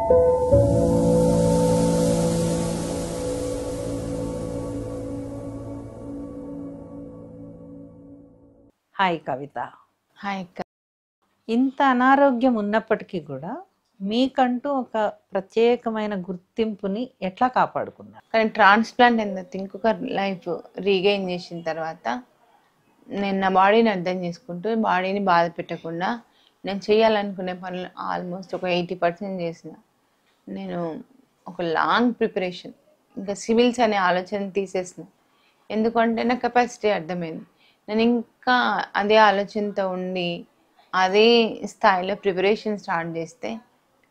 Hi కవిత. Hi అక్క. ఇంత అనారోగ్యం ఉన్నప్పటికీ కూడా మీకంటూ ఒక ప్రత్యేకమైన గుర్తింపుని ఎట్లా కాపాడుకున్నారు? కానీ ట్రాన్స్ప్లాంట్ అనేది ఇంకొక లైఫ్ రీగెయిన్ చేసిన తర్వాత నేను నా బాడీని అర్థం చేసుకుంటూ బాడీని బాధ పెట్టకుండా నేను చేయాలనుకునే పనులు ఆల్మోస్ట్ ఒక 80% చేసిన. నేను ఒక లాంగ్ ప్రిపరేషన్, ఇంకా సివిల్స్ అనే ఆలోచన తీసేసిన. ఎందుకంటే నా కెపాసిటీ అర్థమైంది. నేను ఇంకా అదే ఆలోచనతో ఉండి అదే స్థాయిలో ప్రిపరేషన్ స్టార్ట్ చేస్తే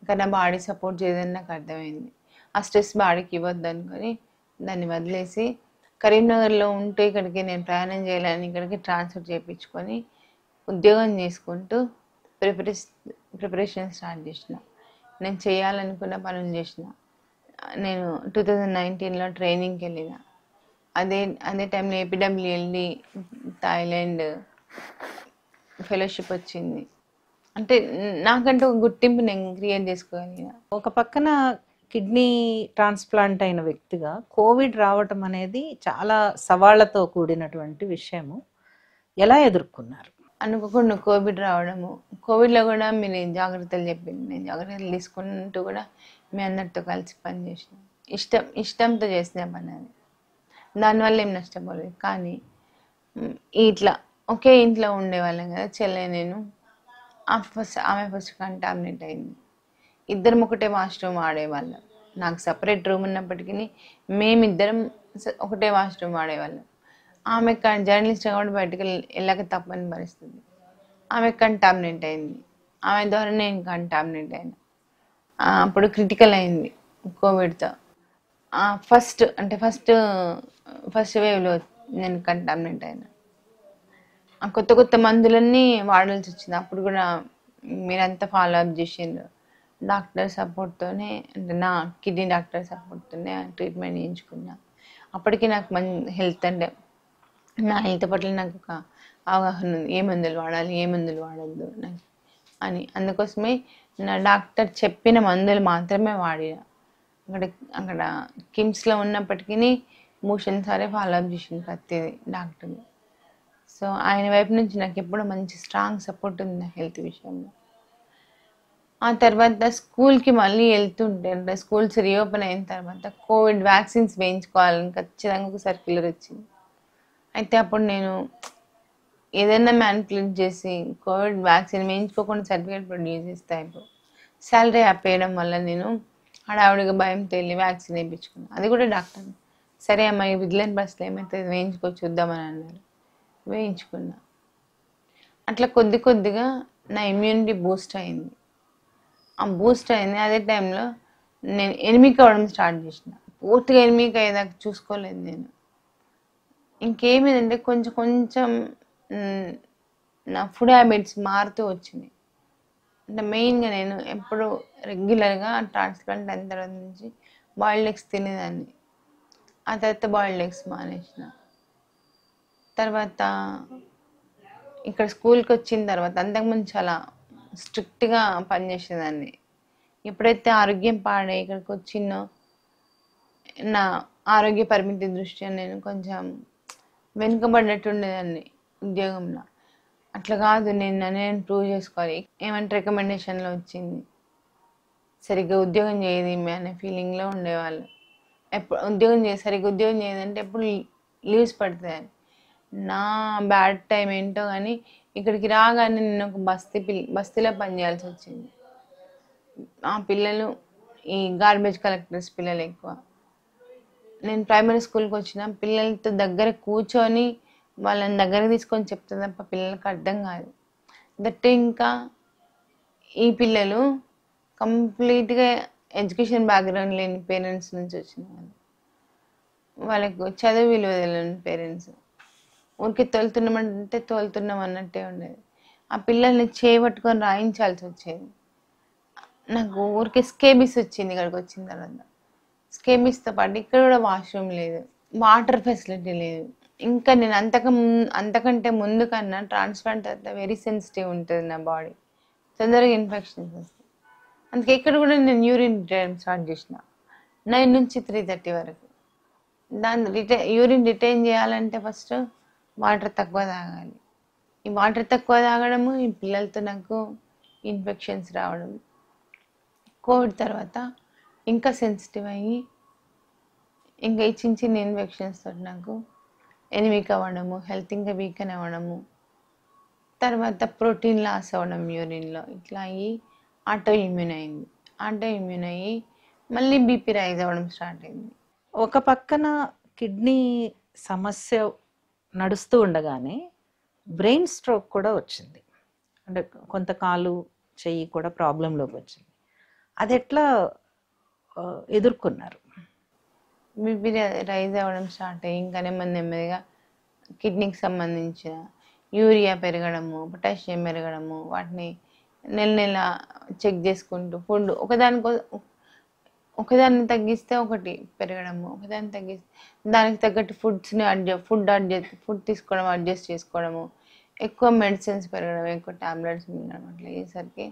ఇంకా నా బాడీ సపోర్ట్ చేయదని నాకు అర్థమైంది. ఆ స్ట్రెస్ బాడీకి ఇవ్వద్దు అనుకొని దాన్ని వదిలేసి కరీంనగర్లో ఉంటే ఇక్కడికి నేను ప్రయాణం చేయాలని ఇక్కడికి ట్రాన్స్ఫర్ చేయించుకొని ఉద్యోగం చేసుకుంటూ ప్రిపరేషన్ స్టార్ట్ చేసిన. నేను చేయాలనుకున్న పనులు చేసిన. నేను 2019లో ట్రైనింగ్కి వెళ్ళిన. అదే టైంలో ఏపీడబ్ల్యూఎల్డి థాయిలాండ్ ఫెలోషిప్ వచ్చింది. అంటే నాకంటే ఒక గుర్తింపు నేను క్రియేట్ చేసుకోగలిగిన. ఒక పక్కన కిడ్నీ ట్రాన్స్ప్లాంట్ అయిన వ్యక్తిగా కోవిడ్ రావటం అనేది చాలా సవాళ్లతో కూడినటువంటి విషయము. ఎలా ఎదుర్కొన్నారు? అనుకోకుండా కోవిడ్ రావడము, కోవిడ్లో కూడా మీరు జాగ్రత్తలు చెప్పింది, నేను జాగ్రత్తలు తీసుకుంటూ కూడా మీ అందరితో కలిసి పనిచేసిన. ఇష్టంతో చేసిన పని అది. దానివల్ల ఏం నష్టపోలేదు. కానీ ఇట్లా ఒకే ఇంట్లో ఉండేవాళ్ళం కదా చెల్లె నేను. ఆమె ఫస్ట్ కంటామినేట్ అయింది. ఇద్దరం ఒకటే వాష్రూమ్ ఆడేవాళ్ళం. నాకు సపరేట్ రూమ్ ఉన్నప్పటికీ మేమిద్దరం ఒకటే వాష్రూమ్ ఆడేవాళ్ళం. ఆమె జర్నలిస్ట్ కాబట్టి బయటకు వెళ్ళక తప్పని పరిస్థితి. ఆమె కంటామినేట్ అయింది. ఆమె ద్వారా నేను కంటామినేట్ అయినా. అప్పుడు క్రిటికల్ అయింది కోవిడ్తో. ఫస్ట్ వేవ్లో నేను కంటామినేట్ అయినా. కొత్త మందులన్నీ వాడాల్సి వచ్చింది. అప్పుడు కూడా మీరంతా ఫాలో అప్ చేసిండ్రు. డాక్టర్ సపోర్ట్తోనే, అంటే నా కిడ్నీ డాక్టర్ సపోర్ట్తోనే ట్రీట్మెంట్ చేయించుకున్నా. అప్పటికి నాకు హెల్త్ అంటే నా హెల్త్ పట్ల నాకు ఒక అవగాహన ఉంది. ఏ మందులు వాడాలి, ఏ మందులు వాడద్దు నాకు అని. అందుకోసమే నా డాక్టర్ చెప్పిన మందులు మాత్రమే వాడిన. అక్కడ కిమ్స్లో ఉన్నప్పటికీ మోషన్ సరే ఫాలో అప్ చేసింది ప్రతిదీ డాక్టర్. సో ఆయన వైపు నుంచి నాకు ఎప్పుడూ మంచి స్ట్రాంగ్ సపోర్ట్ ఉంది నా హెల్త్ విషయంలో. ఆ తర్వాత స్కూల్కి మళ్ళీ వెళ్తుంటే, అంటే స్కూల్స్ రీఓపెన్ అయిన తర్వాత కోవిడ్ వ్యాక్సిన్స్ వేయించుకోవాలని ఖచ్చితంగా ఒక సర్క్యులర్ వచ్చింది. అయితే అప్పుడు నేను ఏదైనా మ్యానిపులేట్ చేసి కోవిడ్ వ్యాక్సిన్ వేయించుకోకుండా సర్టిఫికేట్ ప్రొడ్యూస్ చేస్తే అయిపోయి శాలరీ యాప్ వేయడం వల్ల నేను హడావుడిగా భయంతో వెళ్ళి వ్యాక్సిన్ వేయించుకున్నాను. అది కూడా డాక్టర్ సరే అమ్మాయి విజిలెన్స్ బస్సులో ఏమైతే వేయించుకో చూద్దామని అన్నారు. వేయించుకున్నా. అట్లా కొద్దిగా నా ఇమ్యూనిటీ బూస్ట్ అయింది. అదే టైంలో నేను ఎనిమిక్ అవ్వడం స్టార్ట్ చేసిన. పూర్తిగా ఎనిమిక్ అయ్యేదాకా చూసుకోలేదు నేను. ఇంకేమైందంటే కొంచెం నా ఫుడ్ హ్యాబిట్స్ మారుతూ వచ్చినాయి. అంటే మెయిన్గా నేను ఎప్పుడు రెగ్యులర్గా ట్రాన్స్ప్లాంట్ అయిన తర్వాత నుంచి బాయిల్డ్ ఎగ్స్ తినేదాన్ని. ఆ తర్వాత బాయిల్డ్ ఎగ్స్ మానేసిన. తర్వాత ఇక్కడ స్కూల్కి వచ్చిన తర్వాత అంతకుముందు చాలా స్ట్రిక్ట్గా పనిచేసేదాన్ని. ఎప్పుడైతే ఆరోగ్యం పాడే ఇక్కడికి వచ్చిందో నా ఆరోగ్య పరిమితి దృష్ట్యా నేను కొంచెం వెనుకబడినట్టు ఉండేదాన్ని ఉద్యోగంలో. అట్లా కాదు, నేను ప్రూవ్ చేసుకోవాలి. ఏమంటే రికమెండేషన్లో వచ్చింది, సరిగ్గా ఉద్యోగం చేయదు ఈమె అనే ఫీలింగ్లో ఉండేవాళ్ళు. సరిగ్గా ఉద్యోగం చేయదంటే ఎప్పుడు లీవ్స్ పడతాయని. నా బ్యాడ్ టైం ఏంటో కానీ ఇక్కడికి రాగానే నేను ఒక బస్తీలో పనిచేయాల్సి వచ్చింది. ఆ పిల్లలు ఈ గార్బేజ్ కలెక్టర్స్ పిల్లలు ఎక్కువ. నేను ప్రైమరీ స్కూల్కి వచ్చిన పిల్లలతో దగ్గర కూర్చొని వాళ్ళని దగ్గరకు తీసుకొని చెప్తే తప్ప పిల్లలకు అర్థం కాదు. దట్ ఇంకా ఈ పిల్లలు కంప్లీట్గా ఎడ్యుకేషన్ బ్యాక్గ్రౌండ్ లేని పేరెంట్స్ నుంచి వచ్చిన వాళ్ళు. వాళ్ళకు చదువు విలువ తెలియని పేరెంట్స్. ఊరికి తోలుతున్నామంటే తోలుతున్నాం అన్నట్టే ఉండేది. ఆ పిల్లల్ని చేపట్టుకొని రాయించాల్సి వచ్చేది. నాకు ఊరికి స్కేబీస్ వచ్చింది ఇక్కడికి వచ్చిన తర్వాత. స్కేబీస్తో పాటు ఇక్కడ కూడా వాష్రూమ్ లేదు, వాటర్ ఫెసిలిటీ లేదు. ఇంకా నేను అంతకంటే ముందు కన్నా ట్రాన్స్ప్లాంట్ తర్వాత వెరీ సెన్సిటివ్ ఉంటుంది నా బాడీ. తొందరగా ఇన్ఫెక్షన్స్ వస్తాయి. అందుకే ఇక్కడ కూడా నేను యూరిన్ రిటైన్ స్టార్ట్ చేసిన 9 నుంచి 3:30 వరకు. దాన్ని యూరిన్ రిటైన్ చేయాలంటే ఫస్ట్ వాటర్ తక్కువ తాగాలి. ఈ వాటర్ తక్కువ తాగడము, ఈ పిల్లలతో నాకు ఇన్ఫెక్షన్స్ రావడం, కోవిడ్ తర్వాత ఇంకా సెన్సిటివ్ అయ్యి ఇంకా ఈ చిన్న చిన్న ఇన్ఫెక్షన్స్ తోటి నాకు ఎనిమిక్ అవ్వడము, హెల్త్ ఇంకా వీకెన్ అవ్వడము, తర్వాత ప్రోటీన్ లాస్ అవ్వడం యూరిన్లో, ఇట్లా అయ్యి ఆటో ఇమ్యూన్ అయింది. ఆటో ఇమ్యూన్ అయ్యి మళ్ళీ బీపీ రైజ్ అవ్వడం స్టార్ట్ అయింది. ఒక పక్కన కిడ్నీ సమస్య నడుస్తూ ఉండగానే బ్రెయిన్ స్ట్రోక్ కూడా వచ్చింది. అంటే కొంత కాలు చెయ్యి కూడా ప్రాబ్లంలోకి వచ్చింది. అది ఎట్లా ఎదుర్కొన్నారు? బీపీ రైజ్ అవ్వడం స్టార్ట్ అయ్యి ఇంకా నెమ్మదిగా కిడ్నీకి సంబంధించిన యూరియా పెరగడము, పొటాషియం పెరగడము, వాటిని నెల చెక్ చేసుకుంటూ ఫుడ్ ఒకదాన్ని తగ్గిస్తే ఒకటి పెరగడము, ఒకదాన్ని తగ్గిస్తే దానికి తగ్గట్టు ఫుడ్ తీసుకోవడం, అడ్జస్ట్ చేసుకోవడము, ఎక్కువ మెడిసిన్స్ పెరగడం, ఎక్కువ టాబ్లెట్స్ మింగడం, అట్లా అయ్యేసరికి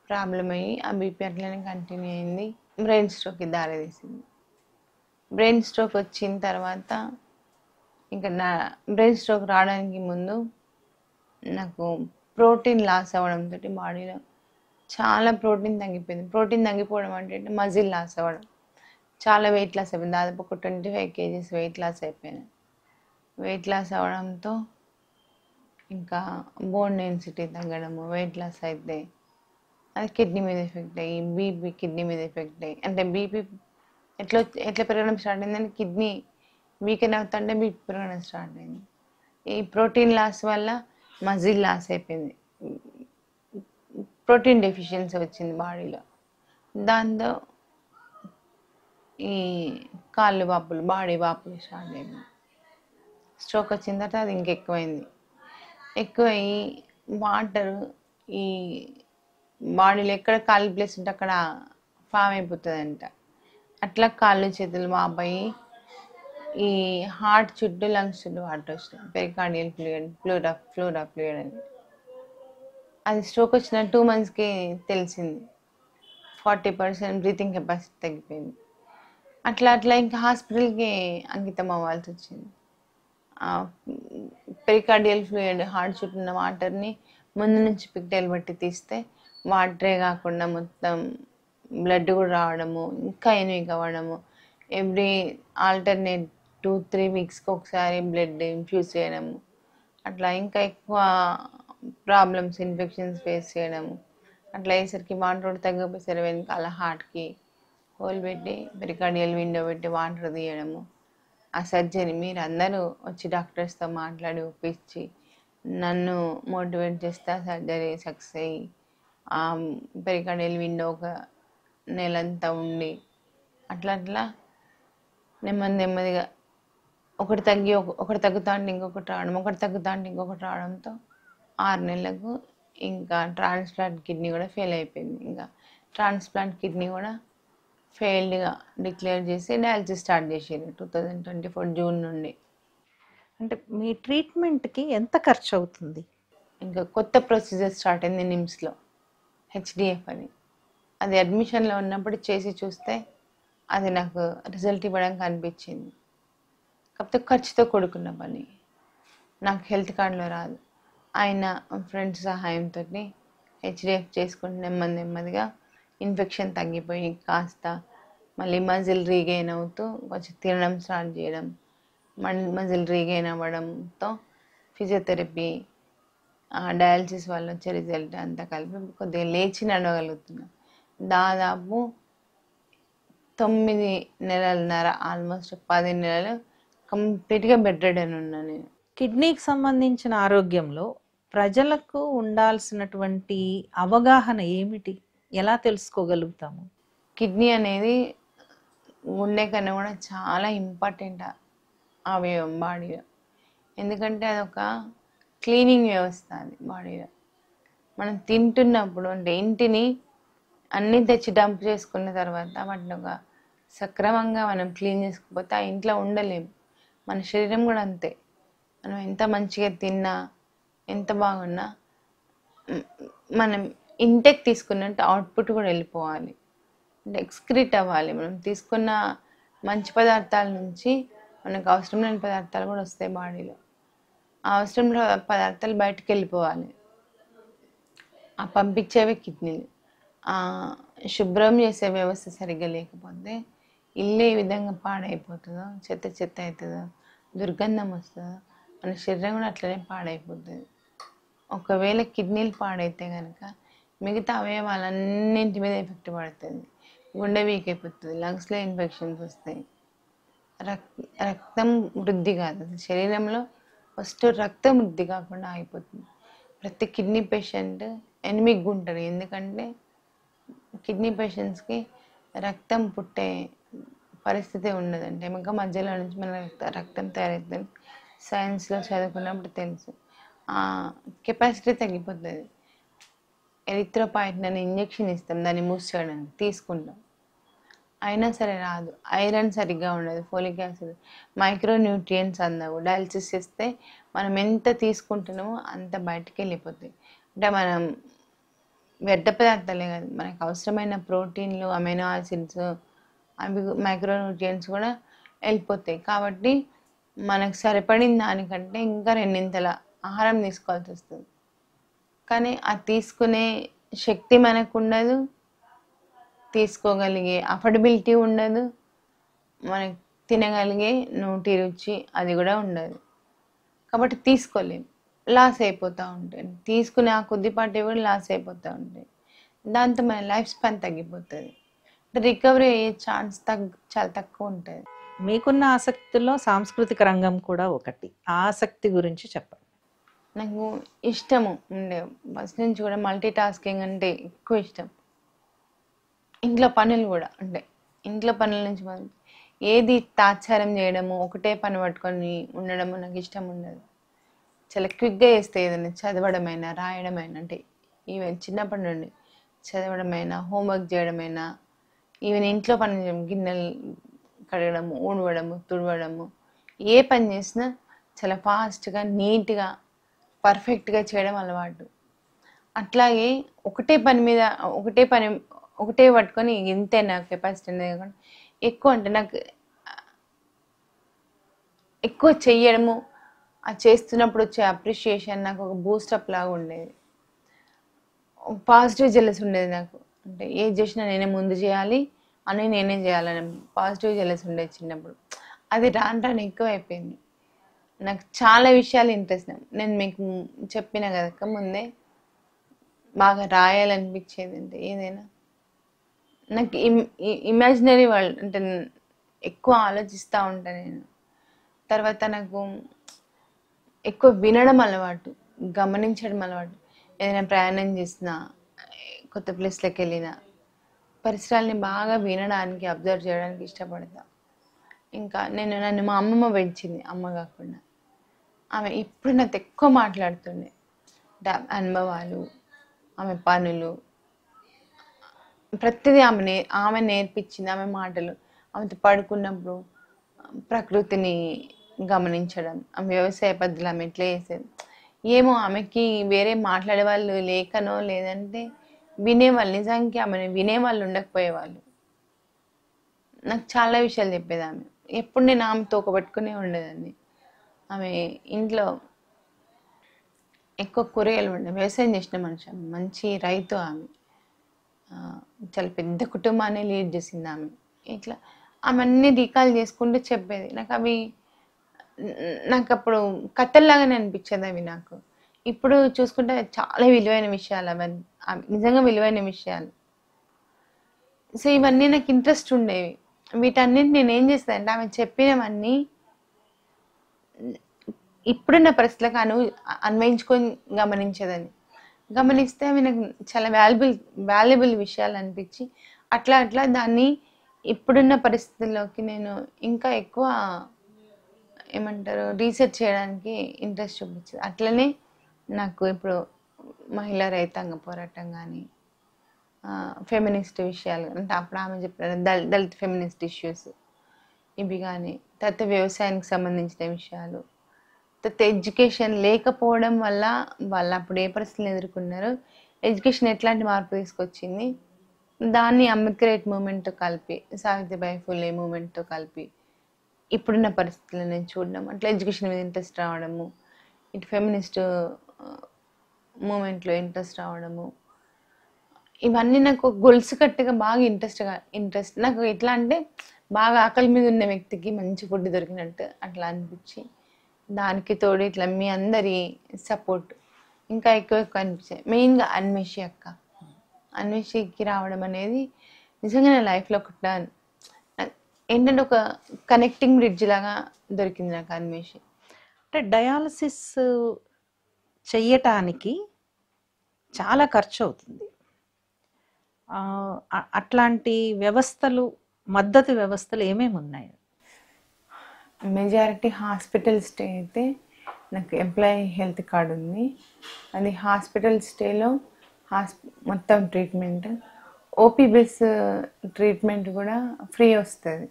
ప్రాబ్లం అయ్యి ఆ బీపీ అట్లనే కంటిన్యూ అయింది. బ్రెయిన్ స్ట్రోక్కి దారితీసింది. బ్రెయిన్ స్ట్రోక్ వచ్చిన తర్వాత ఇంకా నా బ్రెయిన్ స్ట్రోక్ రావడానికి ముందు నాకు ప్రోటీన్ లాస్ అవ్వడంతో బాడీలో చాలా ప్రోటీన్ తగ్గిపోయింది. ప్రోటీన్ తగ్గిపోవడం అంటే మజిల్ లాస్ అవ్వడం, చాలా వెయిట్ లాస్ అయిపోయింది. దాదాపు ఒక 25 kgs వెయిట్ లాస్ అయిపోయాను. వెయిట్ లాస్ అవ్వడంతో ఇంకా బోన్ డెన్సిటీ తగ్గడము, వెయిట్ లాస్ అయితే అది కిడ్నీ మీద ఎఫెక్ట్ అయ్యి, బీపీ కిడ్నీ మీద ఎఫెక్ట్ అయ్యి, అంటే బీపీ ఎట్లా పెరగడం స్టార్ట్ అయిందని కిడ్నీ వీకెన్ అవుతుంటే బీపీ పెరగడం స్టార్ట్ అయింది. ఈ ప్రోటీన్ లాస్ వల్ల మజిల్ లాస్ అయిపోయింది, ప్రోటీన్ డెఫిషియన్సీ వచ్చింది బాడీలో. దాంతో ఈ కాళ్ళు వాపులు, బాడీ వాపులు స్టార్ట్ అయింది. స్ట్రోక్ వచ్చిన తర్వాత అది ఇంకెక్కువైంది. ఎక్కువయ్యి వాటర్ ఈ బాడీలో ఎక్కడ కాళ్ళు ప్లేస్ ఉంటే అక్కడ ఫామ్ అయిపోతుందంట. అట్లా కాళ్ళు చేతులు వాపోయి ఈ హార్ట్ చుట్టూ, లంగ్స్ చుట్టూ వాటర్ వస్తాయి. పెరికార్డియల్ ఫ్లూయిడ్ ఫ్లూయిడ్ అని అది స్ట్రోక్ వచ్చిన 2 monthsకి తెలిసింది. 40% బ్రీతింగ్ కెపాసిటీ తగ్గిపోయింది. అట్లా ఇంకా హాస్పిటల్కి అంకితం అవ్వాల్సి వచ్చింది. పెరికార్డియల్ ఫ్లూయిడ్, హార్ట్ చుట్టూ ఉన్న వాటర్ని ముందు నుంచి పిక్టైల్ బట్టి తీస్తే వాటరే కాకుండా మొత్తం బ్లడ్ కూడా రావడము, ఇంకా ఎనిమిక్ అవ్వడము, ఎవ్రీ ఆల్టర్నేట్ 2-3 weeksకి ఒకసారి బ్లడ్ ఇన్ఫ్యూజ్ చేయడము, అట్లా ఇంకా ఎక్కువ ప్రాబ్లమ్స్, ఇన్ఫెక్షన్స్ ఫేస్ చేయడము. అట్లా అయ్యేసరికి వాటర్ తగ్గపోయేసరికి వెనకాల హార్ట్కి హోల్ పెట్టి పెరికార్డియల్ విండో పెట్టి వాటర్ తీయడము. ఆ సర్జరీ మీరు అందరూ వచ్చి డాక్టర్స్తో మాట్లాడి ఒప్పించి నన్ను మోటివేట్ చేస్తే ఆ సర్జరీ సక్సెస్ అయ్యి ఆ పెరికార్డియల్ విండో ఒక నెలంతా ఉండి అట్లా నెమ్మదిగా ఒకటి తగ్గుతా అంటే ఇంకొకటి రావడం, ఒకటి తగ్గుతా అంటే ఇంకొకటి రావడంతో 6 నెలలకు ఇంకా ట్రాన్స్ప్లాంట్ కిడ్నీ కూడా ఫెయిల్ అయిపోయింది. ఇంకా ట్రాన్స్ప్లాంట్ కిడ్నీ కూడా ఫెయిల్డ్గా డిక్లేర్ చేసి డయాలసిస్ స్టార్ట్ చేసారు 2024 జూన్ నుండి. అంటే మీ ట్రీట్మెంట్కి ఎంత ఖర్చు అవుతుంది? ఇంకా కొత్త ప్రొసీజర్ స్టార్ట్ అయింది నిమ్స్లో, HDF అని. అది అడ్మిషన్లో ఉన్నప్పుడు చేసి చూస్తే అది నాకు రిజల్ట్ ఇవ్వడం కనిపించింది. కాకపోతే ఖర్చుతో కూడుకున్న పని, నాకు హెల్త్ కార్డులో రాదు. ఆయన ఫ్రెండ్స్ సహాయంతో HDF చేసుకుంటూ నెమ్మదిగా ఇన్ఫెక్షన్ తగ్గిపోయి కాస్త మళ్ళీ మజిల్ రీగెయిన్ అవుతూ కొంచెం తినడం స్టార్ట్ చేయడం, మజిల్ రీగెయిన్ అవ్వడంతో ఫిజియోథెరపీ, డయాలసిస్ వల్ల వచ్చే రిజల్ట్ అంతా కలిపి కొద్దిగా లేచి నడవగలుగుతున్నాను. దాదాపు 9 నెలలన్నర, ఆల్మోస్ట్ 10 నెలలు కంప్లీట్గా బెడ్ రెడ్ అని ఉన్నాను నేను. కిడ్నీకి సంబంధించిన ఆరోగ్యంలో ప్రజలకు ఉండాల్సినటువంటి అవగాహన ఏమిటి? ఎలా తెలుసుకోగలుగుతాము? కిడ్నీ అనేది గుండె కన్నా కూడా చాలా ఇంపార్టెంట్ అవయవం బాడీలో. ఎందుకంటే అదొక క్లీనింగ్ వ్యవస్థ అది బాడీలో. మనం తింటున్నప్పుడు అంటే ఇంటిని అన్నీ తెచ్చి డంప్ చేసుకున్న తర్వాత వాటిని ఒక సక్రమంగా మనం క్లీన్ చేసుకోకపోతే ఆ ఇంట్లో ఉండలేము. మన శరీరం కూడా అంతే. మనం ఎంత మంచిగా తిన్నా, ఎంత బాగున్నా మనం ఇంటెక్ తీసుకున్నట్టు అవుట్పుట్ కూడా వెళ్ళిపోవాలి, అంటే ఎక్స్క్రీట్ అవ్వాలి. మనం తీసుకున్న మంచి పదార్థాల నుంచి మనకు అవసరం లేని పదార్థాలు కూడా వస్తాయి బాడీలో. ఆ అవసరం లేని పదార్థాలు బయటకు వెళ్ళిపోవాలి. ఆ పంపించేవి కిడ్నీలు. శుభ్రం చేసే వ్యవస్థ సరిగ్గా లేకపోతే ఇల్లు ఏ విధంగా పాడైపోతుందో, చెత్త చెత్త అవుతుందో, దుర్గంధం వస్తుందో, మన శరీరం కూడా అట్లనే పాడైపోతుంది. ఒకవేళ కిడ్నీలు పాడైతే కనుక మిగతా అవయవాలన్నింటి మీద ఎఫెక్ట్ పడుతుంది. గుండె వీక్ అయిపోతుంది, లంగ్స్లో ఇన్ఫెక్షన్స్ వస్తాయి, రక్తం వృద్ధి కాదు. శరీరంలో ఫస్ట్ రక్తం వృద్ధి కాకుండా అయిపోతుంది. ప్రతి కిడ్నీ పేషెంట్ ఎనిమిగ్గా ఉంటారు. ఎందుకంటే కిడ్నీ పేషెంట్స్కి రక్తం పుట్టే పరిస్థితి ఉండదంటే ఎముక మధ్యలో నుంచి మన రక్తం తయారవుతుంది. సైన్స్లో చదువుకున్నప్పుడు తెలుసు. కెపాసిటీ తగ్గిపోతుంది. ఎరిథ్రోపాయిటిన్ అనే ఇంజెక్షన్ ఇస్తాం దాన్ని మూసేయడానికి, తీసుకుంటాం, అయినా సరే రాదు. ఐరన్ సరిగ్గా ఉండదు, ఫోలిక్ యాసిడ్, మైక్రో న్యూట్రియంట్స్ అందవు. డయాలసిస్ చేస్తే మనం ఎంత తీసుకుంటున్నామో అంత బయటికి వెళ్ళిపోతాయి. అంటే మనం వ్యర్థ పదార్థాలే కాదు, మనకు అవసరమైన ప్రోటీన్లు, అమైనో యాసిడ్స్, అవి మైక్రో న్యూట్రియంట్స్ కూడా వెళ్ళిపోతాయి. కాబట్టి మనకు సరిపడిన దానికంటే ఇంకా రెండింతల ఆహారం తీసుకోవాల్సి వస్తుంది. కానీ అది తీసుకునే శక్తి మనకు ఉండదు, తీసుకోగలిగే అఫోర్డబిలిటీ ఉండదు, మనకి తినగలిగే నోటి రుచి అది కూడా ఉండదు. కాబట్టి తీసుకోలేం, లాస్ అయిపోతూ ఉంటాయి. తీసుకునే ఆ కొద్దిపాటి కూడా లాస్ అయిపోతూ ఉంటాయి. దాంతో మన లైఫ్ స్పాన్ తగ్గిపోతుంది. రికవరీ అయ్యే ఛాన్స్ చాలా తక్కువ ఉంటుంది. మీకున్న ఆసక్తుల్లో సాంస్కృతిక రంగం కూడా ఒకటి. ఆ ఆసక్తి గురించి చెప్పండి. నాకు ఇష్టము ఉండే ఫస్ట్ నుంచి కూడా మల్టీ టాస్కింగ్ అంటే ఎక్కువ ఇష్టం. ఇంట్లో పనులు కూడా, అంటే ఇంట్లో పనుల నుంచి ఏది తాత్సారం చేయడము, ఒకటే పని పట్టుకొని ఉండడము నాకు ఇష్టం ఉండదు. చాలా క్విక్గా చేస్తే ఏదైనా చదవడమైనా రాయడమైనా, అంటే ఈవెన్ చిన్నప్పటి నుండి చదవడమైనా హోంవర్క్ చేయడమైనా, ఈవెన్ ఇంట్లో పని గిన్నెలు కడగడము, ఊడవడము, తుడవడము, ఏ పని చేసినా చాలా ఫాస్ట్గా నీట్గా పర్ఫెక్ట్గా చేయడం అలవాటు. అట్లాగే ఒకటే పట్టుకొని ఇంతే నాకు కెపాసిటీ అనేది కాకుండా ఎక్కువ, అంటే నాకు ఎక్కువ చెయ్యడము, అది చేస్తున్నప్పుడు వచ్చే అప్రిషియేషన్ నాకు ఒక బూస్టప్ లాగా ఉండేది. పాజిటివ్ జెలస్ ఉండేది నాకు. అంటే ఏది చేసినా నేనే ముందు చేయాలి అని, నేనే చేయాలని పాజిటివ్ జెలస్ ఉండేది చిన్నప్పుడు. అది రాను రాను ఎక్కువ అయిపోయింది. నాకు చాలా విషయాలు ఇంట్రెస్ట్. నేను మీకు చెప్పిన కదక్క ముందే, బాగా రాయాలనిపించేది. అంటే ఏదైనా నాకు ఇమాజినరీ వరల్డ్ అంటే ఎక్కువ ఆలోచిస్తూ ఉంటాను నేను. తర్వాత నాకు ఎక్కువ వినడం అలవాటు, గమనించడం అలవాటు. ఏదైనా ప్రయాణం చేసినా, కొత్త ప్లేస్లోకి వెళ్ళినా పరిసరాలని బాగా వినడానికి, అబ్జర్వ్ చేయడానికి ఇష్టపడతా. ఇంకా నన్ను మా అమ్మమ్మ పెంచింది, అమ్మ కాకుండా. ఆమె ఇప్పుడు నాతో ఎక్కువ మాట్లాడుతుండే. అనుభవాలు, ఆమె పనులు, ప్రతిదీ ఆమె నేర్పించింది. ఆమె మాటలు, ఆమెతో పడుకున్నప్పుడు ప్రకృతిని గమనించడం, ఆమె వ్యవసాయ పద్ధతులు ఆమె ఎట్లా చేసేది. ఏమో ఆమెకి వేరే మాట్లాడే వాళ్ళు లేకనో లేదంటే వినేవాళ్ళు, నిజానికి ఆమెను వినేవాళ్ళు ఉండకపోయేవాళ్ళు. నాకు చాలా విషయాలు చెప్పేది ఆమె. ఎప్పుడు నేను ఆమె తోకబట్టుకునే ఉండేదాన్ని. ఆమె ఇంట్లో ఎక్కువ కూరగాయలు ఉండే, వ్యవసాయం చేసిన మనిషి, మంచి రైతు ఆమె. చాలా పెద్ద కుటుంబాన్ని లీడ్ చేసింది ఆమె. ఇట్లా ఆమె అన్ని రీకాల్ చేసుకుంటూ చెప్పేది. నాకు అప్పుడు కథల్లాగానే అనిపించేది అవి నాకు. ఇప్పుడు చూసుకుంటే చాలా విలువైన విషయాలు అవన్నీ, నిజంగా విలువైన విషయాలు. సో ఇవన్నీ నాకు ఇంట్రెస్ట్ ఉండేవి. వీటన్నిటి నేను ఏం చేస్తాను అంటే, ఆమె చెప్పినవన్నీ ఇప్పుడున్న పరిస్థితులకు అన్వయించుకొని గమనిస్తే అవి నాకు చాలా వాల్యుబుల్ విషయాలు అనిపించి అట్లా దాన్ని ఇప్పుడున్న పరిస్థితుల్లోకి నేను ఇంకా ఎక్కువ రీసెర్చ్ చేయడానికి ఇంట్రెస్ట్ చూపించింది. అట్లనే నాకు ఇప్పుడు మహిళా రైతాంగ పోరాటం కానీ, ఫెమినిస్ట్ విషయాలు, అంటే అప్పుడు ఆమె చెప్పిన దళిత ఫెమినిస్ట్ ఇష్యూస్ ఇవి కానీ, తర్వాత వ్యవసాయానికి సంబంధించిన విషయాలు, తర్వాత ఎడ్యుకేషన్ లేకపోవడం వల్ల వాళ్ళు అప్పుడు ఏ పరిస్థితులు ఎదుర్కొన్నారో ఎడ్యుకేషన్ ఎట్లాంటి మార్పు తీసుకొచ్చింది, దాన్ని అంబేద్కర్ మూమెంట్తో కలిపి, సావిత్రిబాయి ఫులే మూమెంట్తో కలిపి ఇప్పుడున్న పరిస్థితుల్లో నేను చూడడం, అట్లా ఎడ్యుకేషన్ మీద ఇంట్రెస్ట్ రావడము, ఇటు ఫెమినిస్ట్ మూమెంట్లో ఇంట్రెస్ట్ రావడము, ఇవన్నీ నాకు గొలుసు కట్టుగా బాగా ఇంట్రెస్ట్ నాకు ఎట్లా అంటే బాగా ఆకలి మీద ఉన్న వ్యక్తికి మంచి ఫుడ్ దొరికినట్టు అట్లా అనిపించి, దానికి తోడు ఇట్లా మీ అందరి సపోర్ట్ ఇంకా ఎక్కువ అనిపించాయి. మెయిన్గా అన్వేషికి రావడం అనేది నిజంగా నా లైఫ్లో ఒక టర్న్, ఏంటంటే ఒక కనెక్టింగ్ బ్రిడ్జ్ లాగా దొరికింది నాకు అన్వేషి. అంటే డయాలసిస్ చెయ్యటానికి చాలా ఖర్చు అవుతుంది. అట్లాంటి వ్యవస్థలు, మద్దతు వ్యవస్థలు ఏమేమి ఉన్నాయి? మెజారిటీ హాస్పిటల్ స్టే అయితే నాకు ఎంప్లాయీ హెల్త్ కార్డు ఉంది. అది హాస్పిటల్ స్టేలో మొత్తం ట్రీట్మెంట్, ఓపీ బేస్ ట్రీట్మెంట్ కూడా ఫ్రీ వస్తుంది.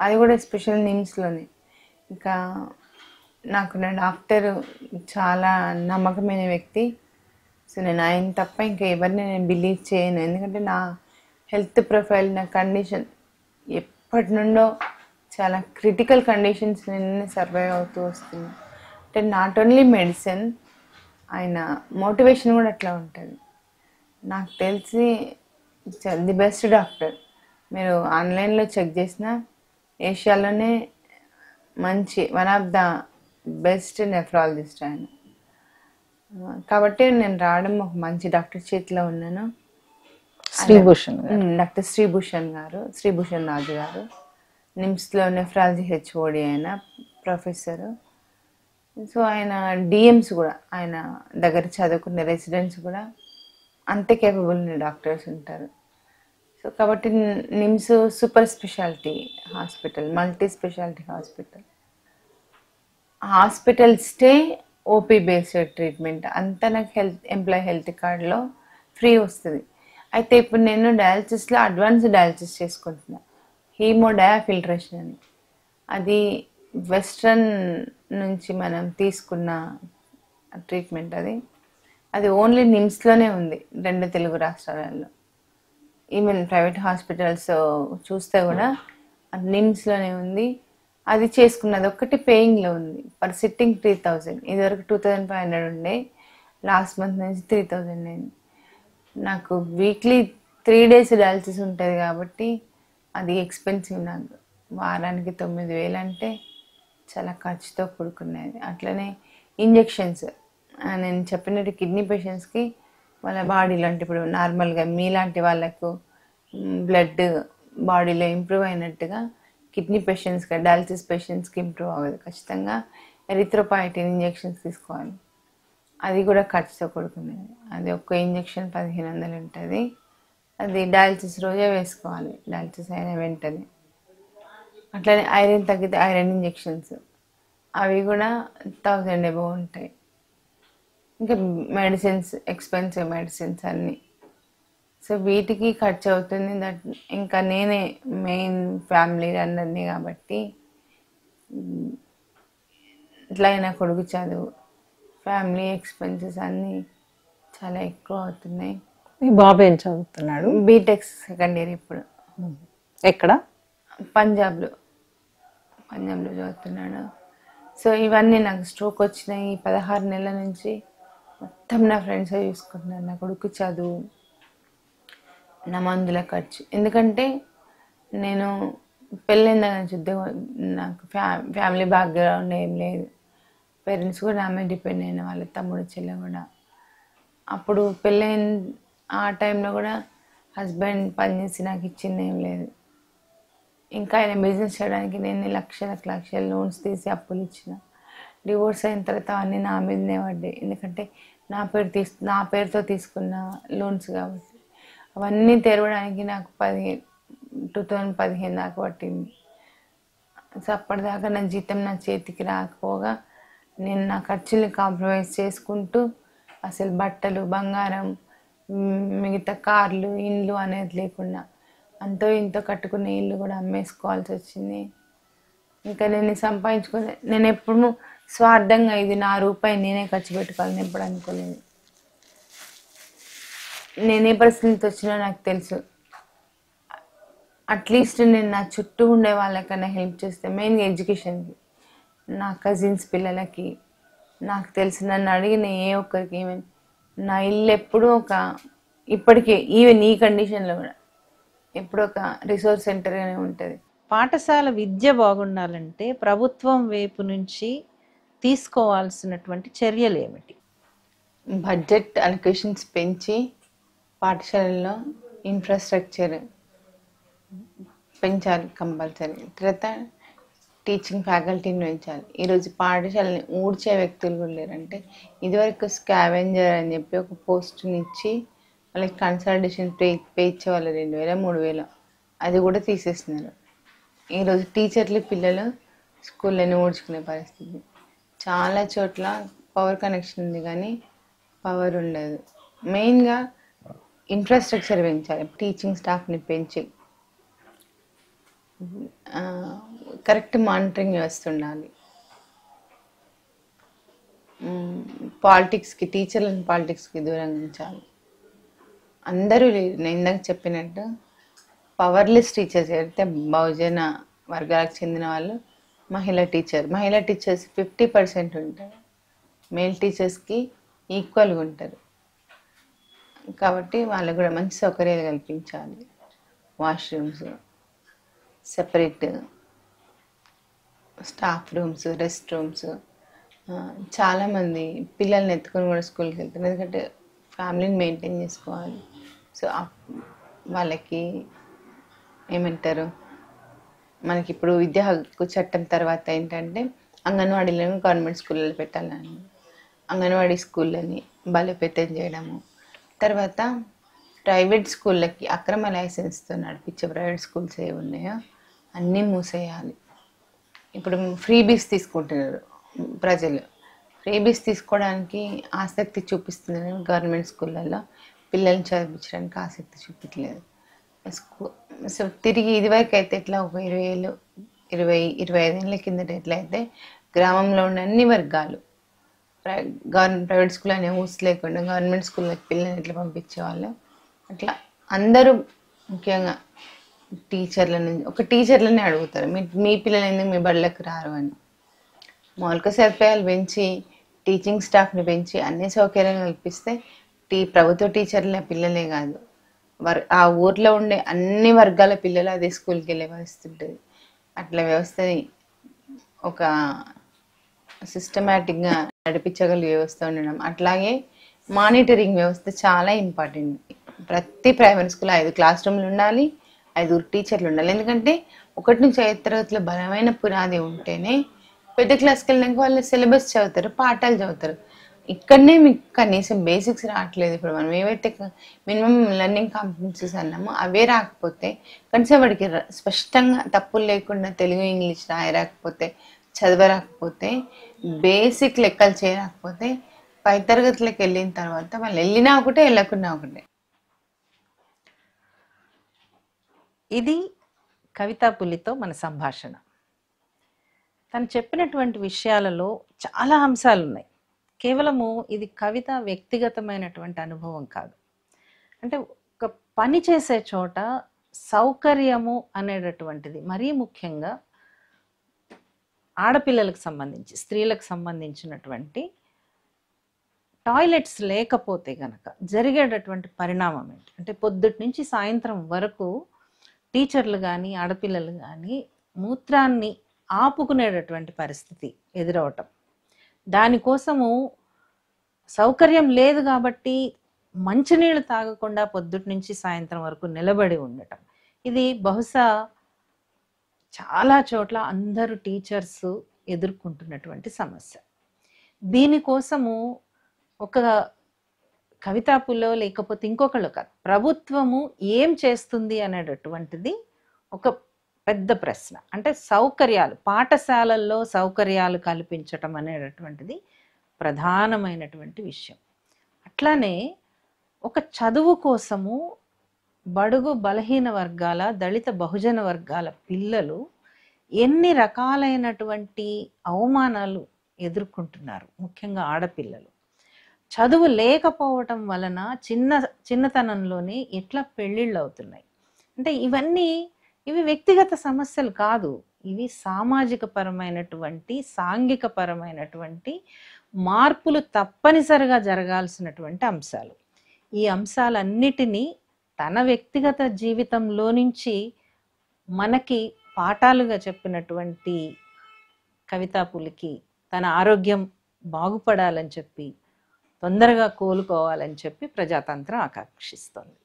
అది కూడా స్పెషల్ నిమ్స్లోనే. ఇంకా నాకు నా డాక్టర్ చాలా నమ్మకమైన వ్యక్తి. సో నేను ఆయన తప్ప ఇంకా ఎవరిని నేను బిలీవ్ చేయను. ఎందుకంటే నా హెల్త్ ప్రొఫైల్, నా కండిషన్ ఎప్పటి నుండో చాలా క్రిటికల్ కండిషన్స్ నేను సర్వైవ్ అవుతూ వస్తుంది. అంటే నాట్ ఓన్లీ మెడిసిన్, ఆయన మోటివేషన్ కూడా అట్లా ఉంటుంది. నాకు తెలిసి ది బెస్ట్ డాక్టర్. మీరు ఆన్లైన్లో చెక్ చేసిన ఏషియాలోనే మంచి one of the best nephrologist ఆయన. కాబట్టి నేను రావడం ఒక మంచి డాక్టర్ చేతిలో ఉన్నాను. డాక్టర్ శ్రీభూషణ్ రాజు గారు నిమ్స్లో నెఫ్రాలజీ హెచ్ఓడి ఆయన ప్రొఫెసరు. సో ఆయన డిఎమ్స్ కూడా, ఆయన దగ్గర చదువుకునే రెసిడెంట్స్ కూడా అంతే కేపబుల్ డాక్టర్స్ ఉంటారు. సో కాబట్టి NIMS super speciality hospital, multi speciality hospital stay, OP based treatment అంతా నాకు ఎంప్లాయీ హెల్త్ కార్డులో ఫ్రీ వస్తుంది. అయితే ఇప్పుడు నేను డయాలసిస్లో అడ్వాన్స్ డయాలసిస్ చేసుకుంటున్నా, హీమోడయాఫిల్ట్రేషన్ అని. అది వెస్ట్రన్ నుంచి మనం తీసుకున్న ట్రీట్మెంట్. అది ఓన్లీ నిమ్స్లోనే ఉంది 2 తెలుగు రాష్ట్రాలలో. ఈవెన్ ప్రైవేట్ హాస్పిటల్స్ చూస్తే కూడా నిమ్స్లోనే ఉంది. అది చేసుకున్నది ఒక్కటి పేయింగ్లో ఉంది. Per sitting 3000. ఇదివరకు 2500 ఉండే, లాస్ట్ మంత్ నుంచి 3000 అయింది. నాకు వీక్లీ 3 days డయాలసిస్ ఉంటుంది కాబట్టి అది ఎక్స్పెన్సివ్. నాకు వారానికి 9000 అంటే చాలా ఖర్చుతో కూడుకునేది. అట్లనే ఇంజెక్షన్స్, నేను చెప్పినట్టు కిడ్నీ పేషెంట్స్కి వాళ్ళ బాడీలో, అంటే ఇప్పుడు నార్మల్గా మీలాంటి వాళ్ళకు బ్లడ్ బాడీలో ఇంప్రూవ్ అయినట్టుగా కిడ్నీ పేషెంట్స్కి, డయాలసిస్ పేషెంట్స్కి ఇంప్రూవ్ అవ్వదు. ఖచ్చితంగా ఎరిథ్రోపాయిటిన్ ఇంజెక్షన్స్ తీసుకోవాలి. అది కూడా ఖర్చుతో కూడుకునేది. అది ఒక్క ఇంజెక్షన్ 1500 ఉంటుంది. అది డయాలసిస్ రోజే వేసుకోవాలి, డయాలసిస్ అయిన వెంటనే. అట్లనే ఐరన్ తగ్గితే ఐరన్ ఇంజెక్షన్స్, అవి కూడా 1000 అబోవ్ ఉంటాయి. ఇంకా మెడిసిన్స్, ఎక్స్పెన్సివ్ మెడిసిన్స్ అన్నీ. సో వీటికి ఖర్చు అవుతుంది. ఇంకా నేనే మెయిన్ ఫ్యామిలీ రన్నర్ని కాబట్టి ఇట్లా అయినా కొడుకు చదువు, ఫ్యామిలీ ఎక్స్పెన్సెస్ అన్నీ చాలా ఎక్కువ అవుతున్నాయి. మీ బాబు ఏం చదువుతున్నాడు? బీటెక్ సెకండ్ ఇయర్ ఇప్పుడు. ఎక్కడ? పంజాబ్లో చదువుతున్నాడు. సో ఇవన్నీ నాకు స్ట్రోక్ వచ్చినాయి 16 నెలల నుంచి. మొత్తం నా ఫ్రెండ్స్ చూసుకుంటున్నాను. నా కొడుకు చదువు, నా మందుల ఖర్చు. ఎందుకంటే నేను పెళ్ళైందా నుంచి ఉద్యోగం, నాకు ఫ్యామిలీ బ్యాక్గ్రౌండ్ ఏం లేదు. పేరెంట్స్ కూడా నా మీద డిపెండ్ అయిన వాళ్ళ తమ్ముడు చెల్లె కూడా. అప్పుడు పెళ్ళైన ఆ టైంలో కూడా హస్బెండ్ పనిచేసి నాకు ఇచ్చింది ఏం లేదు. ఇంకా ఆయన బిజినెస్ చేయడానికి నేను లక్షల లోన్స్ తీసి అప్పులు ఇచ్చిన. డివోర్స్ అయిన తర్వాత అన్నీ నా మీదనే పడ్డాయి. ఎందుకంటే నా పేరుతో తీసుకున్న లోన్స్ కాబట్టి. అవన్నీ తెరవడానికి నాకు 2015 దాకా పట్టింది. సో అప్పటిదాకా నా జీతం నా చేతికి రాకపోగా నేను నా ఖర్చుల్ని కాంప్రమైజ్ చేసుకుంటూ అసలు బట్టలు, బంగారం, మిగతా కార్లు, ఇండ్లు అనేది లేకుండా అంతో ఇంతో కట్టుకునే ఇల్లు కూడా అమ్మేసుకోవాల్సి వచ్చింది. ఇంకా నేను సంపాదించుకునే, నేను ఎప్పుడు స్వార్థంగా ఇది నా రూపాయి నేనే ఖర్చు పెట్టుకోవాలని ఎప్పుడు అనుకోలేదు. నేనే పరిస్థితి వచ్చినా నాకు తెలుసు. అట్లీస్ట్ నేను నా చుట్టూ ఉండే వాళ్ళకన్నా హెల్ప్ చేస్తే, మెయిన్గా ఎడ్యుకేషన్కి, నా కజిన్స్ పిల్లలకి, నాకు తెలిసి నన్ను అడిగిన ఏ ఒక్కరికి, ఈవెన్ నా ఇల్లు ఎప్పుడూ ఇప్పటికే ఈవెన్ ఈ కండిషన్లో కూడా ఎప్పుడు ఒక రిసోర్స్ సెంటర్గానే ఉంటుంది. పాఠశాల విద్య బాగుండాలంటే ప్రభుత్వం వైపు నుంచి తీసుకోవాల్సినటువంటి చర్యలు ఏమిటి? బడ్జెట్ అలొకేషన్స్ పెంచి పాఠశాలల్లో ఇన్ఫ్రాస్ట్రక్చర్ పెంచాలి కంపల్సరీ. తర్వాత టీచింగ్ ఫ్యాకల్టీని పెంచాలి. ఈరోజు పాఠశాలని ఊడ్చే వ్యక్తులు కూడా లేరంటే, ఇదివరకు స్కావెంజర్ అని చెప్పి ఒక పోస్ట్ని ఇచ్చి వాళ్ళకి కన్సల్టేషన్ పే ఇచ్చేవాళ్ళు 2000 3000, అది కూడా తీసేస్తున్నారు. ఈరోజు టీచర్లు పిల్లలు స్కూళ్ళని ఊడ్చుకునే పరిస్థితి. చాలా చోట్ల పవర్ కనెక్షన్ ఉంది కానీ పవర్ ఉండదు. మెయిన్గా ఇన్ఫ్రాస్ట్రక్చర్ పెంచాలి. టీచింగ్ స్టాఫ్ని పెంచి కరెక్ట్ మానిటరింగ్ వ్యవస్థ ఉండాలి. పాలిటిక్స్కి, టీచర్లను పాలిటిక్స్కి దూరంగా ఉంచాలి. అందరూ నేను ఇందాక చెప్పినట్టు పవర్లెస్ టీచర్స్ అయితే బహుజన వర్గాలకు చెందిన వాళ్ళు మహిళా టీచర్స్ 50% ఉంటారు, మేల్ టీచర్స్కి ఈక్వల్గా ఉంటారు. కాబట్టి వాళ్ళకు కూడా మంచి సౌకర్యాలు కల్పించాలి. Washrooms, separate staff rooms, rest rooms. చాలామంది పిల్లల్ని ఎత్తుకొని కూడా స్కూల్కి వెళ్తారు, ఎందుకంటే ఫ్యామిలీని మెయింటైన్ చేసుకోవాలి. సో వాళ్ళకి ఏమంటారు, మనకి ఇప్పుడు విద్యా హక్కు చట్టం తర్వాత ఏంటంటే అంగన్వాడీలను గవర్నమెంట్ స్కూళ్ళలో పెట్టాలని, అంగన్వాడీ స్కూళ్ళని బలోపేతం చేయడము. తర్వాత ప్రైవేట్ స్కూళ్ళకి అక్రమ లైసెన్స్తో నడిపించే ప్రైవేట్ స్కూల్స్ ఏ ఉన్నాయో అన్నీ మూసేయాలి. ఇప్పుడు ఫ్రీబీస్ తీసుకుంటున్నారు ప్రజలు. ఫ్రీబీస్ తీసుకోవడానికి ఆసక్తి చూపిస్తున్నారు గవర్నమెంట్ స్కూళ్ళల్లో, పిల్లల్ని చదివించడానికి ఆసక్తి చూపించలేదు. సో తిరిగి ఇదివరకు అయితే ఎట్లా ఒక 20 ఏళ్ళు 25 ఏళ్ళ కిందట ఎట్లయితే గ్రామంలో ఉన్న అన్ని వర్గాలు ప్రైవేట్ స్కూల్ అనే ఊస్ లేకుండా గవర్నమెంట్ స్కూల్లోకి పిల్లల్ని ఎట్లా పంపించేవాళ్ళు, అట్లా అందరూ ముఖ్యంగా టీచర్లని అడుగుతారు, మీ పిల్లలు ఎందుకు మీ బళ్ళకి రారు అని. మౌలిక సదుపాయాలు పెంచి, టీచింగ్ స్టాఫ్ని పెంచి అన్ని సౌకర్యాలు కల్పిస్తే ప్రభుత్వ టీచర్ల పిల్లలే కాదు, ఆ ఊర్లో ఉండే అన్ని వర్గాల పిల్లలు అదే స్కూల్కి వెళ్ళే పరిస్థితి ఉంటుంది. అట్లా వ్యవస్థని ఒక సిస్టమేటిక్గా నడిపించగలిగే వ్యవస్థ ఉండడం. అట్లాగే మానిటరింగ్ వ్యవస్థ చాలా ఇంపార్టెంట్. ప్రతి ప్రైమరీ స్కూల్ 5 క్లాస్ రూమ్లు ఉండాలి, 5 టీచర్లు ఉండాలి. ఎందుకంటే 1 నుంచి 5 తరగతిలో బలమైన పునాది ఉంటేనే పెద్ద క్లాస్కి వెళ్ళినాక వాళ్ళు సిలబస్ చదువుతారు, పాఠాలు చదువుతారు. ఇక్కడనే మీకు కనీసం బేసిక్స్ రావట్లేదు. ఇప్పుడు మనం ఏవైతే మినిమం లెర్నింగ్ కాంపిటెన్సీస్ అన్నామో అవే రాకపోతే, కనీసం వాడికి స్పష్టంగా తప్పులు లేకుండా తెలుగు ఇంగ్లీష్ రాయరాకపోతే, చదవరాకపోతే, బేసిక్ లెక్కలు చేయరాకపోతే 10 తరగతులకు వెళ్ళిన తర్వాత వాళ్ళు వెళ్ళినా ఒకటే, వెళ్ళకున్నా ఒకటే. ఇది కవితా పులితో మన సంభాషణ. తను చెప్పినటువంటి విషయాలలో చాలా అంశాలు ఉన్నాయి. కేవలము ఇది కవిత వ్యక్తిగతమైనటువంటి అనుభవం కాదు. అంటే ఒక పని చేసే చోట సౌకర్యము అనేటటువంటిది మరీ ముఖ్యంగా ఆడపిల్లలకు సంబంధించి, స్త్రీలకు సంబంధించినటువంటి టాయిలెట్స్ లేకపోతే కనుక జరిగేటటువంటి పరిణామం ఏంటి అంటే, పొద్దుటి నుంచి సాయంత్రం వరకు టీచర్లు కానీ ఆడపిల్లలు కానీ మూత్రాన్ని ఆపుకునేటటువంటి పరిస్థితి ఎదురవటం. దానికోసము సౌకర్యం లేదు కాబట్టి మంచినీళ్ళు తాగకుండా పొద్దుటి నుంచి సాయంత్రం వరకు నిలబడి ఉండటం. ఇది బహుశా చాలా చోట్ల అందరూ టీచర్స్ ఎదుర్కొంటున్నటువంటి సమస్య. దీనికోసము ఒక కవితాపులో లేకపోతే ఇంకొకళ్ళు కాదు, ప్రభుత్వము ఏం చేస్తుంది అనేటటువంటిది ఒక పెద్ద ప్రశ్న. అంటే సౌకర్యాలు, పాఠశాలల్లో సౌకర్యాలు కల్పించటం అనేటటువంటిది ప్రధానమైనటువంటి విషయం. అట్లానే ఒక చదువు కోసము బడుగు బలహీన వర్గాల, దళిత బహుజన వర్గాల పిల్లలు ఎన్ని రకాలైనటువంటి అవమానాలు ఎదుర్కొంటున్నారు, ముఖ్యంగా ఆడపిల్లలు. చదువు లేకపోవటం వలన చిన్నతనంలోనే ఎట్లా పెళ్ళిళ్ళు అవుతున్నాయి. అంటే ఇవి వ్యక్తిగత సమస్యలు కాదు, ఇవి సామాజిక పరమైనటువంటి సాంఘిక పరమైనటువంటి మార్పులు తప్పనిసరిగా జరగాల్సినటువంటి అంశాలు. ఈ అంశాలన్నిటినీ తన వ్యక్తిగత జీవితంలో నుంచి మనకి పాఠాలుగా చెప్పినటువంటి కవితా పులికి తన ఆరోగ్యం బాగుపడాలని చెప్పి, తొందరగా కోలుకోవాలని చెప్పి ప్రజాతంత్రం ఆకాంక్షిస్తోంది.